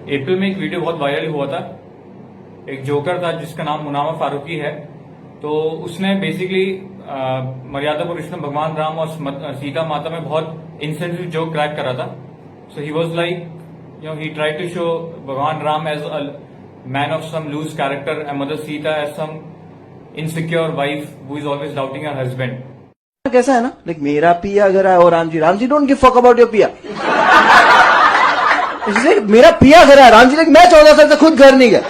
अप्रैल में एक वीडियो बहुत वायरल हुआ था। एक जोकर था जिसका नाम मुनामा फारूकी है। तो उसने बेसिकली मर्यादा पुरुषोत्तम भगवान राम और सीता माता में बहुत इंसेंसिटिव जोक क्रैक करा था। So he was like he tried to show Bhagwan Ram as a man of some loose character and mother Sita as some insecure wife who is always doubting her husband. कैसा है ना, लाइक मेरा पिया घर है और Ram ji don't give fuck about your पिया। इसलिए मेरा पिया घर है, राम जी लाइक मैं 14 साल से खुद घर नहीं गया।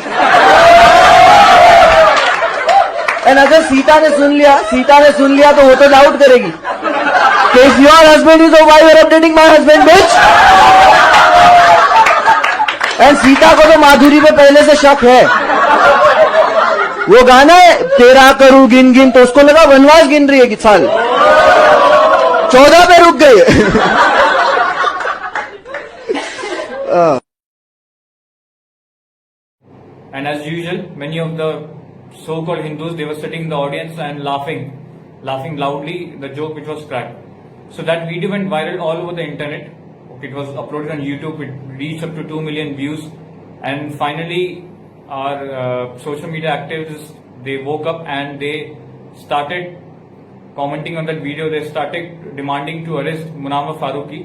एंड अगर सीता ने सुन लिया तो वो तो डाउट करेगी कि if your husband is why you are updating my husband bitch. And Sita को तो माधुरी पे पहले से शक है। वो गाना है तेरा करूं गिन गिन, तो उसको लगा वनवास गिन रही है कि साल 14 पे रुक गई। And as usual, many of the so-called Hindus, they were sitting in the audience and laughing loudly the joke which was cracked. So that video went viral all over the internet. Okay, it was uploaded on YouTube. It reached up to 2 million views. And finally, our social media activists, they woke up and they started commenting on that video. They started demanding to arrest Munama Farooqi.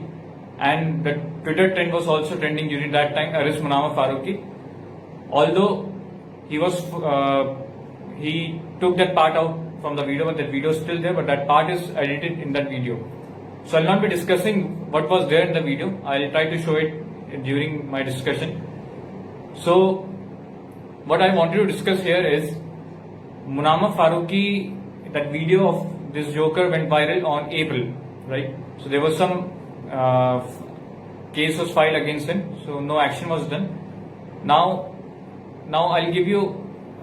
And the Twitter trend was also trending during that time, arrest Munama Farooqi. Although he took that part out from the video, but that video is still there, but that part is edited in that video. So I'll not be discussing what was there in the video. I'll try to show it during my discussion. So what I wanted to discuss here is Munama Farooqi, that video of this joker went viral on April, right? So there was some case was filed against him, so no action was done. Now I'll give you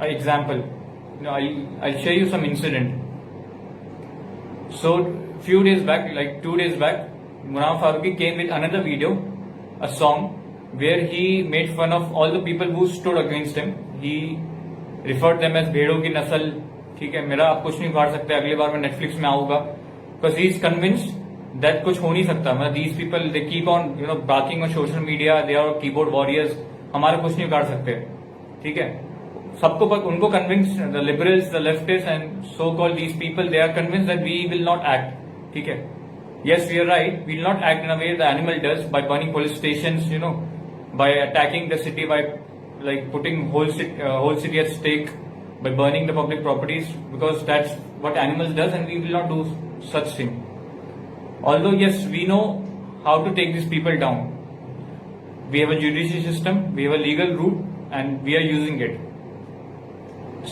an example. I'll share you some incident. So few days back, like 2 days back, Munama Farooqi came with another video, a song where he made fun of all the people who stood against him. He referred them as भेड़ों की नस्ल। ठीक है, मेरा आप कुछ नहीं उखाड़ सकते, अगली बार मैं नेटफ्लिक्स में आऊंगा। Because he is convinced that कुछ हो नहीं सकता। मतलब these people they keep on barking on social media, they are keyboard warriors, हमारे कुछ नहीं उखाड़ सकते। ठीक है, सबको उनको convince, the liberals, the leftist and so called these people, they are convince that we will not act. ठीक है, yes we are right, we will not act in a way the animal does, by burning police stations, by attacking the city, by like putting whole city at stake, by burning the public properties, because that's what animals does and we will not do such thing. Although yes, we know how to take these people down. We have a judicial system, we have a legal route, and we are using it.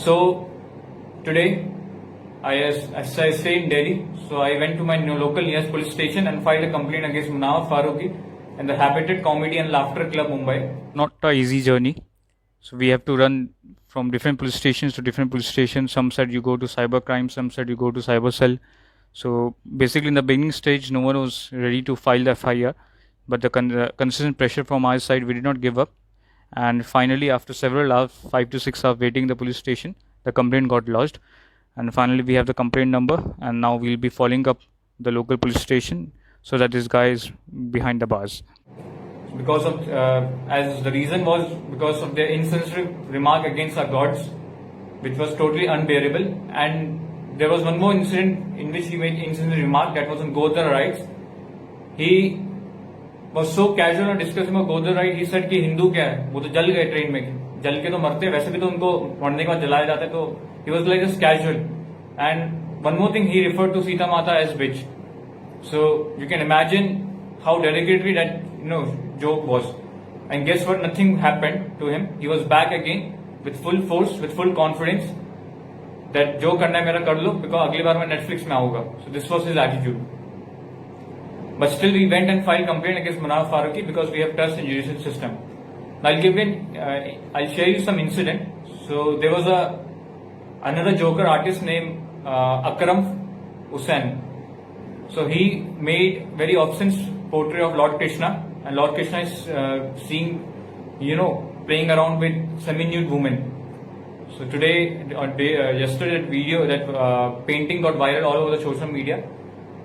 So today, as I stay in Delhi, so I went to my local nearest police station and filed a complaint against Munama Farooqi and the Habitat Comedy and Laughter Club, Mumbai. Not an easy journey. So we have to run from different police stations to different police stations. Some said you go to cybercrime, some said you go to cyber cell. So basically in the beginning stage, no one was ready to file the FIR. But the consistent pressure from our side, we did not give up. And finally, after several hours, 5 to 6 hours waiting in the police station, the complaint got lodged. And finally, we have the complaint number. And now we'll be following up the local police station so that this guy is behind the bars. Because of, as the reason was because of their insensitive remark against our gods, which was totally unbearable. And there was one more incident in which he made insensitive remark, that was on Godar rights. He was so casual on discussing about Godar right, he said कि हिंदू क्या है, वो तो जल गए train में, जल के तो मरते, वैसे भी तो उनको मरने के बाद जलाया जाता है। तो he was like just casual. And one more thing, he referred to Sita Mata as bitch. So you can imagine how derogatory that joke was. And guess what? Nothing happened to him. He was back again with full force, with full confidence that जो करना है मेरा कर लो, because अगली बार मैं Netflix में आऊंगा. So this was his attitude. But still we went and filed complaint against Munama Farooqi because we have trust in judicial system. I'll share you some incident. So there was another joker artist named Akram Hussain. So he made very obscene portrait of Lord Krishna, and Lord Krishna is seen, playing around with semi-nude women. So yesterday that video, that painting got viral all over the social media.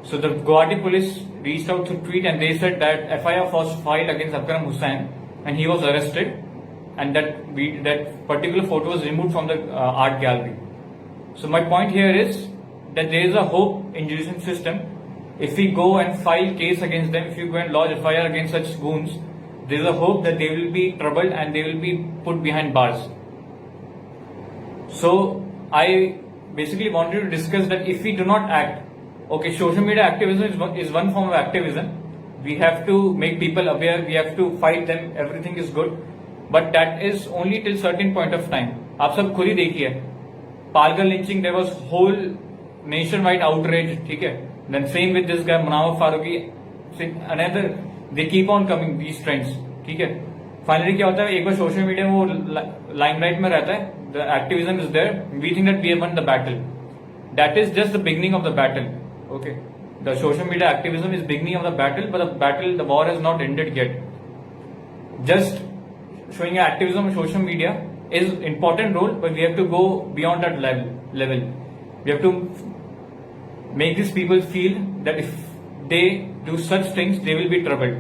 So the Guwahati police reached out to tweet and they said that FIR was filed against Akram Hussain and he was arrested, and that particular photo was removed from the art gallery. So my point here is that there is a hope in judicial system. If we go and file case against them, if you go and lodge FIR against such goons, there is a hope that they will be troubled and they will be put behind bars. So I basically wanted to discuss that if we do not act, okay, social media activism is one form of activism. We have to make people aware, we have to fight them, everything is good, but that is only till certain point of time. आप सब खुद ही देखिए, Palghar lynching, there was whole nationwide outrage, ठीक है? Then same with this guy Munawar Faruqi, another, they keep on coming these trends, ठीक है? Finally क्या होता है, एक बार सोशल मीडिया में वो लाइमलाइट में रहता है, the activism is there, we think that we have won the battle. That is just the beginning of the battle, okay? The social media activism is beginning of the battle, but the war has not ended yet. Just showing activism on social media is important role, but we have to go beyond that level. We have to make these people feel that if they do such things, they will be troubled.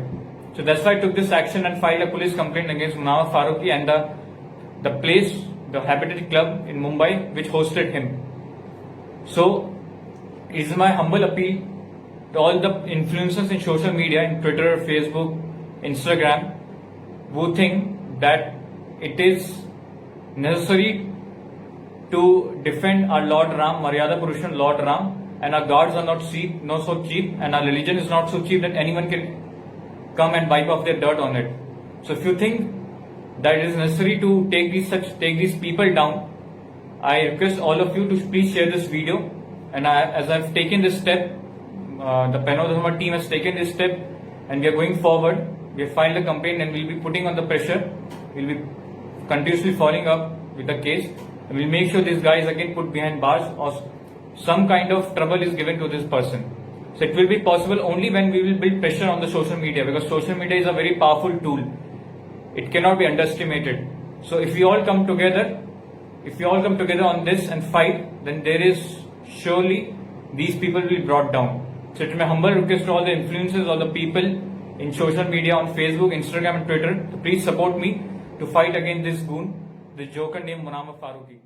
So that's why I took this action and filed a police complaint against Munawar Faruqi and the place, the Habitat Club in Mumbai, which hosted him. So it is my humble appeal to all the influencers in social media, in Twitter, Facebook, Instagram, who think that it is necessary to defend our Lord Ram, Maryada Purushan Lord Ram, and our gods are not so cheap, and our religion is not so cheap that anyone can come and wipe off their dirt on it. So if you think that it is necessary to take these people down, I request all of you to please share this video. And as I've taken this step, the Penno Dharma team has taken this step, and we are going forward. We have filed a complaint, and we'll be putting on the pressure. We'll be continuously following up with the case, and we'll make sure these guys again put behind bars or some kind of trouble is given to this person. So it will be possible only when we will build pressure on the social media, because social media is a very powerful tool. It cannot be underestimated. So if we all come together on this and fight, then there is surely these people will be brought down. So it's my humble request to all the influencers, all the people in social media on Facebook, Instagram and Twitter to please support me to fight against this goon, this joker named Munawar Faruqi.